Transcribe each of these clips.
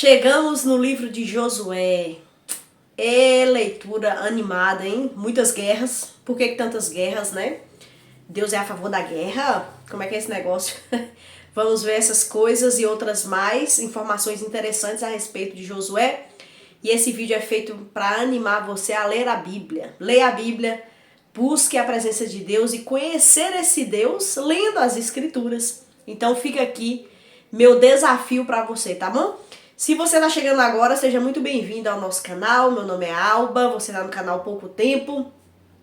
Chegamos no livro de Josué. É leitura animada, hein? Muitas guerras. Por que tantas guerras, né? Deus é a favor da guerra? Como é que é esse negócio? Vamos ver essas coisas e outras mais, informações interessantes a respeito de Josué. E esse vídeo é feito para animar você a ler a Bíblia. Leia a Bíblia, busque a presença de Deus e conhecer esse Deus lendo as Escrituras. Então fica aqui meu desafio para você, tá bom? Se você está chegando agora, seja muito bem-vindo ao nosso canal. Meu nome é Alba, você está no canal há pouco tempo.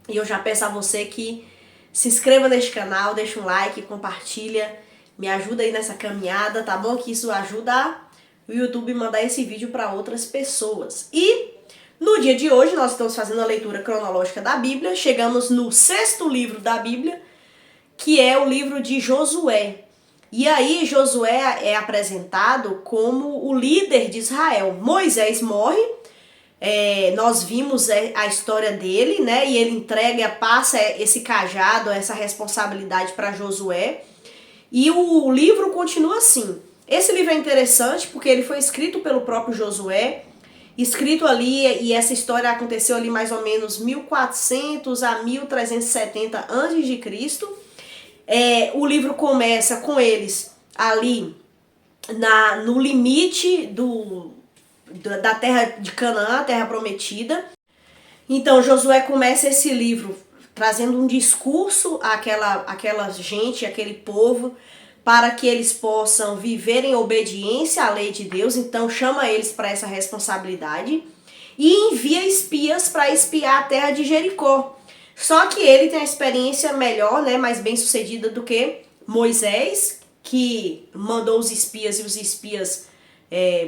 E eu já peço a você que se inscreva neste canal, deixa um like, compartilha, me ajuda aí nessa caminhada, tá bom? Que isso ajuda o YouTube a mandar esse vídeo para outras pessoas. E no dia de hoje nós estamos fazendo a leitura cronológica da Bíblia. Chegamos no 6º livro da Bíblia, que é o livro de Josué. E aí Josué é apresentado como o líder de Israel. Moisés morre, nós vimos a história dele, né? E ele passa esse cajado, essa responsabilidade para Josué. E o livro continua assim. Esse livro é interessante porque ele foi escrito pelo próprio Josué, escrito ali, e essa história aconteceu ali mais ou menos 1400 a 1370 a.C. O livro começa com eles ali no limite da terra de Canaã, a terra prometida. Então Josué começa esse livro trazendo um discurso àquela gente, àquele povo, para que eles possam viver em obediência à lei de Deus. Então chama eles para essa responsabilidade e envia espias para espiar a terra de Jericó. Só que ele tem a experiência melhor, né, mais bem sucedida do que Moisés, que mandou os espias, e os espias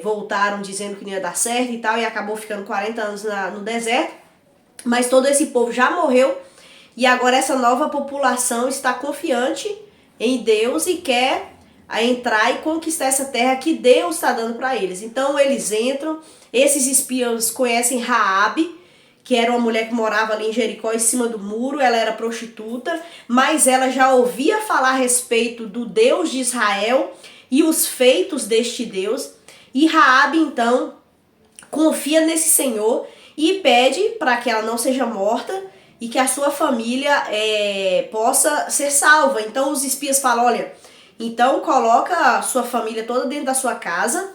voltaram dizendo que não ia dar certo e tal, e acabou ficando 40 anos no deserto. Mas todo esse povo já morreu, e agora essa nova população está confiante em Deus e quer entrar e conquistar essa terra que Deus está dando para eles. Então eles entram, esses espias conhecem Raabe, que era uma mulher que morava ali em Jericó, em cima do muro. Ela era prostituta, mas ela já ouvia falar a respeito do Deus de Israel e os feitos deste Deus. E Raabe, então, confia nesse Senhor e pede para que ela não seja morta e que a sua família possa ser salva. Então os espias falam, olha, então coloca a sua família toda dentro da sua casa,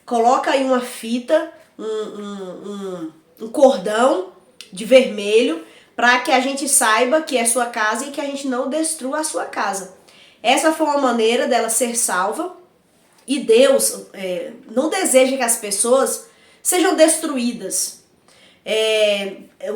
coloca aí uma fita, um cordão de vermelho, para que a gente saiba que é sua casa e que a gente não destrua a sua casa. Essa foi uma maneira dela ser salva. E Deus não deseja que as pessoas sejam destruídas.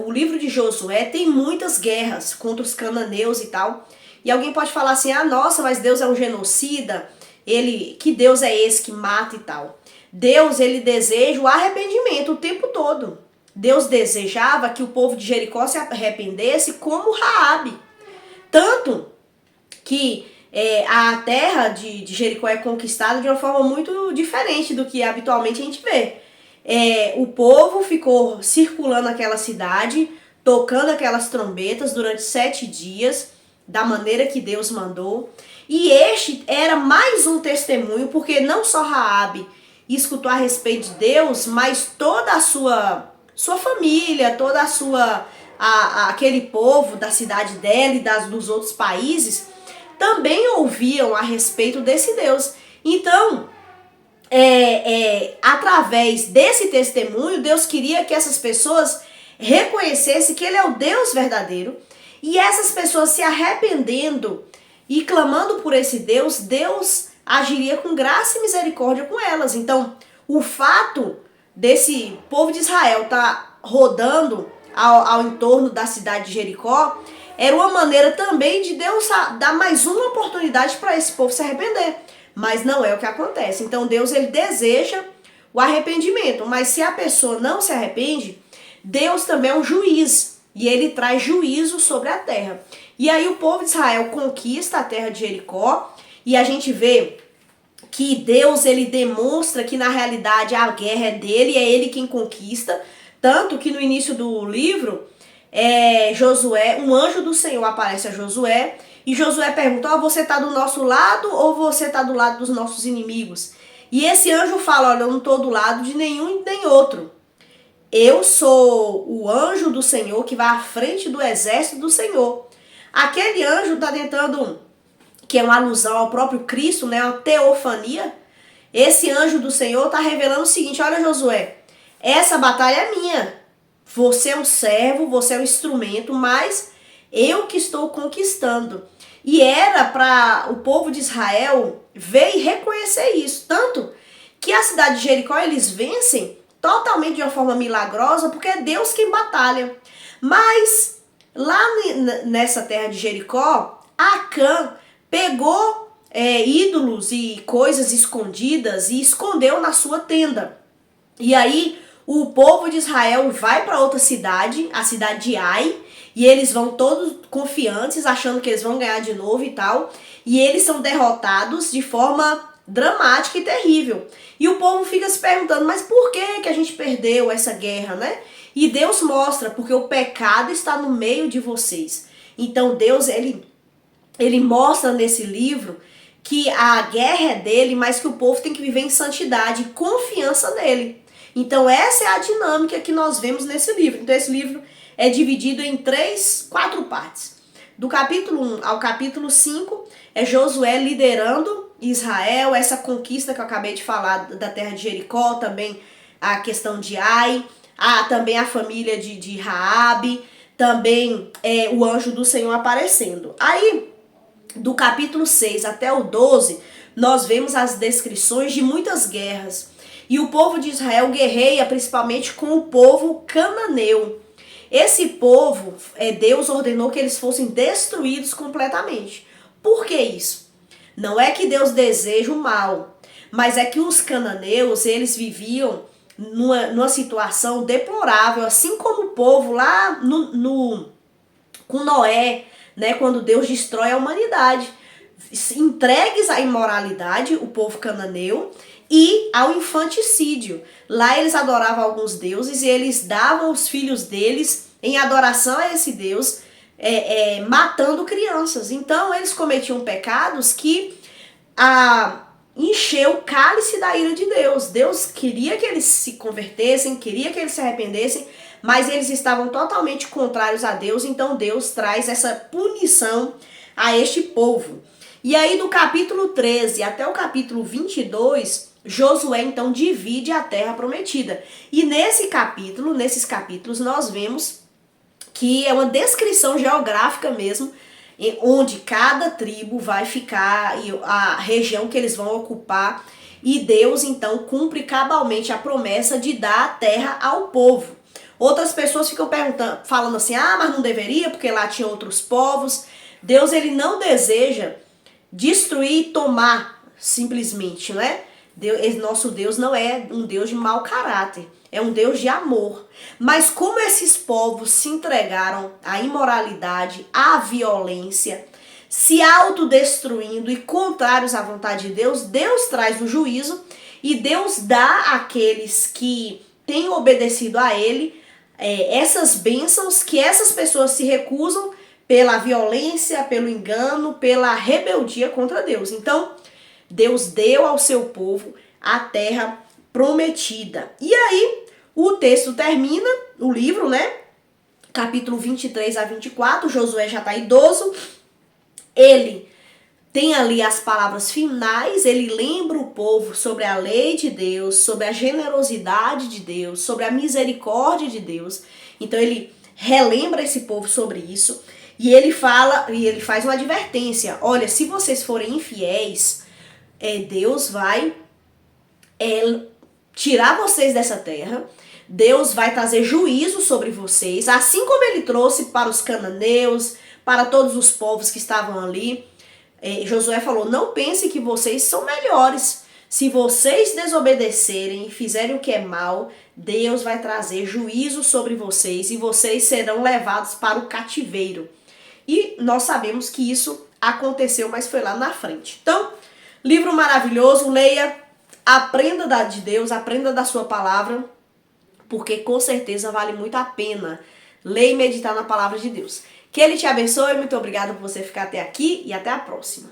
O livro de Josué tem muitas guerras contra os cananeus e tal. E alguém pode falar assim, ah, nossa, mas Deus é um genocida. Que Deus é esse que mata e tal? Deus, ele deseja o arrependimento o tempo todo. Deus desejava que o povo de Jericó se arrependesse como Raabe. Tanto que a terra de Jericó é conquistada de uma forma muito diferente do que habitualmente a gente vê. O povo ficou circulando aquela cidade, tocando aquelas trombetas durante 7 dias, da maneira que Deus mandou. E este era mais um testemunho, porque não só Raabe escutou a respeito de Deus, mas toda a sua família, toda aquele povo da cidade dela e dos outros países também ouviam a respeito desse Deus. Então, através desse testemunho, Deus queria que essas pessoas reconhecessem que Ele é o Deus verdadeiro, e essas pessoas se arrependendo e clamando por esse Deus, Deus agiria com graça e misericórdia com elas. Então, o fato desse povo de Israel estar rodando ao entorno da cidade de Jericó era uma maneira também de Deus dar mais uma oportunidade para esse povo se arrepender. Mas não é o que acontece. Então Deus, ele deseja o arrependimento, mas se a pessoa não se arrepende, Deus também é um juiz e ele traz juízo sobre a terra. E aí o povo de Israel conquista a terra de Jericó, e a gente vê que Deus, ele demonstra que na realidade a guerra é dele, é ele quem conquista. Tanto que no início do livro, Josué, um anjo do Senhor aparece a Josué, e Josué pergunta, você está do nosso lado ou você está do lado dos nossos inimigos? E esse anjo fala, olha, eu não estou do lado de nenhum nem outro. Eu sou o anjo do Senhor que vai à frente do exército do Senhor. Aquele anjo está tentando, que é uma alusão ao próprio Cristo, né, uma teofania. Esse anjo do Senhor está revelando o seguinte, olha Josué, essa batalha é minha. Você é um servo, você é um instrumento, mas eu que estou conquistando. E era para o povo de Israel ver e reconhecer isso. Tanto que a cidade de Jericó eles vencem totalmente de uma forma milagrosa, porque é Deus quem batalha. Mas lá nessa terra de Jericó, Acã pegou ídolos e coisas escondidas e escondeu na sua tenda. E aí o povo de Israel vai para outra cidade, a cidade de Ai, e eles vão todos confiantes, achando que eles vão ganhar de novo e tal. E eles são derrotados de forma dramática e terrível. E o povo fica se perguntando, mas por que a gente perdeu essa guerra, né? E Deus mostra, porque o pecado está no meio de vocês. Então Deus, ele mostra nesse livro que a guerra é dele, mas que o povo tem que viver em santidade e confiança nele. Então essa é a dinâmica que nós vemos nesse livro. Então esse livro é dividido em 4 partes. Do capítulo 1 ao capítulo 5 é Josué liderando Israel, essa conquista que eu acabei de falar da terra de Jericó, também a questão de Ai, também a família de Raabe, também o anjo do Senhor aparecendo. Aí, do capítulo 6 até o 12, nós vemos as descrições de muitas guerras. E o povo de Israel guerreia principalmente com o povo cananeu. Esse povo, Deus ordenou que eles fossem destruídos completamente. Por que isso? Não é que Deus deseja o mal, mas é que os cananeus, eles viviam numa situação deplorável, assim como o povo lá com Noé, né, quando Deus destrói a humanidade. Entregues à imoralidade, o povo cananeu, e ao infanticídio. Lá eles adoravam alguns deuses e eles davam os filhos deles em adoração a esse Deus, matando crianças. Então eles cometiam pecados que encheu o cálice da ira de Deus. Deus queria que eles se convertessem, queria que eles se arrependessem, mas eles estavam totalmente contrários a Deus, então Deus traz essa punição a este povo. E aí do capítulo 13 até o capítulo 22, Josué então divide a terra prometida. E nesses capítulos nós vemos que é uma descrição geográfica mesmo, onde cada tribo vai ficar e a região que eles vão ocupar. E Deus então cumpre cabalmente a promessa de dar a terra ao povo. Outras pessoas ficam falando assim, mas não deveria porque lá tinha outros povos. Deus ele não deseja destruir e tomar simplesmente, não é? Nosso Deus não é um Deus de mau caráter, é um Deus de amor. Mas como esses povos se entregaram à imoralidade, à violência, se autodestruindo e contrários à vontade de Deus, Deus traz o juízo e Deus dá àqueles que têm obedecido a Ele essas bênçãos que essas pessoas se recusam pela violência, pelo engano, pela rebeldia contra Deus. Então, Deus deu ao seu povo a terra prometida. E aí, o texto termina, o livro, né? Capítulo 23 a 24, Josué já está idoso. Ele tem ali as palavras finais, ele lembra o povo sobre a lei de Deus, sobre a generosidade de Deus, sobre a misericórdia de Deus. Então, ele relembra esse povo sobre isso. E ele faz uma advertência. Olha, se vocês forem infiéis, Deus vai tirar vocês dessa terra. Deus vai trazer juízo sobre vocês, assim como ele trouxe para os cananeus, para todos os povos que estavam ali. Josué falou, não pense que vocês são melhores. Se vocês desobedecerem e fizerem o que é mal, Deus vai trazer juízo sobre vocês e vocês serão levados para o cativeiro. E nós sabemos que isso aconteceu, mas foi lá na frente. Então, livro maravilhoso, leia, aprenda de Deus, aprenda da sua palavra, porque com certeza vale muito a pena ler e meditar na palavra de Deus. Que Ele te abençoe, muito obrigada por você ficar até aqui e até a próxima.